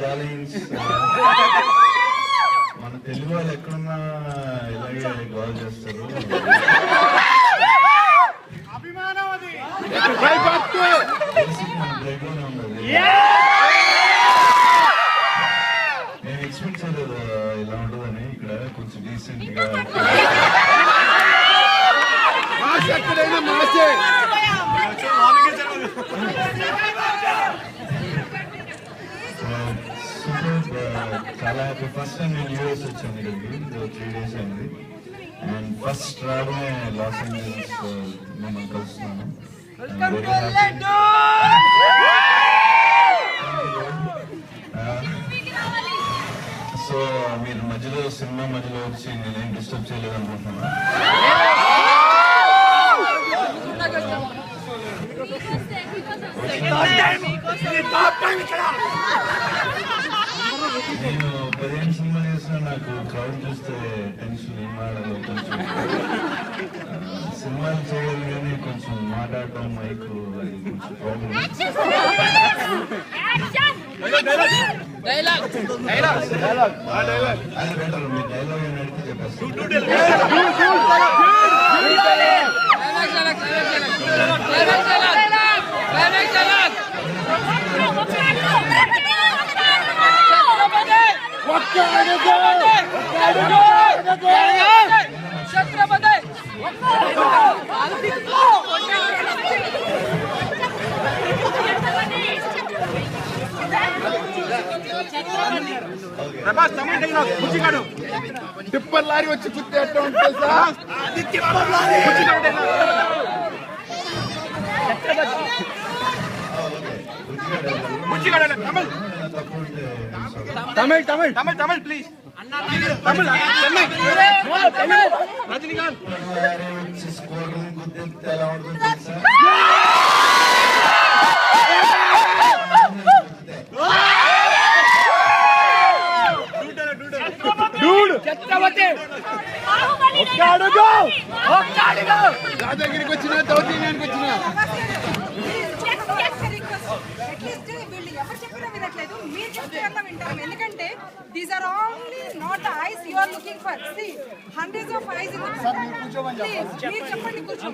Darlings, మన తెలుగు వాళ్ళు ఎక్కడున్నా ఇలాగే గోల్ చేస్తారు. అభిమానం అది మన బ్లడ్ లోనే ఉన్నది. నేను ఎక్స్పెక్ట్ చేయలేదు ఇలా ఉంటుందని. ఇక్కడ కొంచెం డీసెంట్ గా చాలా హ్యాపీ. ఫస్ట్ టైం నేను యూఎస్ వచ్చాను ఇక్కడికి, 3 days అయింది. అండ్ ఫస్ట్ రావడమే లాస్ ఏంజల్స్ మిమ్మల్ని కలుస్తున్నాను. సో మీరు మధ్యలో సినిమా మధ్యలో వచ్చి నేనేం డిస్టర్బ్ చేయలేదు అనుకుంటున్నాను. నేను 15 సినిమాలు చేసినా నాకు క్రౌడ్ చూస్తే టెన్షన్, ఏం మాడాలో కొంచెం. సినిమాలు చేయాలి కానీ కొంచెం మాట్లాడటం మైకు అది కొంచెం ప్రాబ్లం. అది బెటర్. మీ డైలాగ్ అని అడిగితే చెప్పేస్తాను. టిప్పర్ లారీ వచ్చి కుత్తే ఎట్లా ఉంటుంది తమిళ్ తమిళ్ తమిళ్ తమిళ్ ప్లీజ్ తమిళ్ తమిళ్ రజనీకాంత్ ఎలా ఉంటుంది తెలుసా? రాజగిరికి వచ్చిన దౌర్జన్యానికి వచ్చిన ఎవరు చెప్పినా వినట్లేదు, మీరు చెప్తే అన్న వింటారు. ఎందుకంటే these are only not eyes you are looking for. See hundreds of eyes in the. మీరు చెప్పండి, కూర్చో.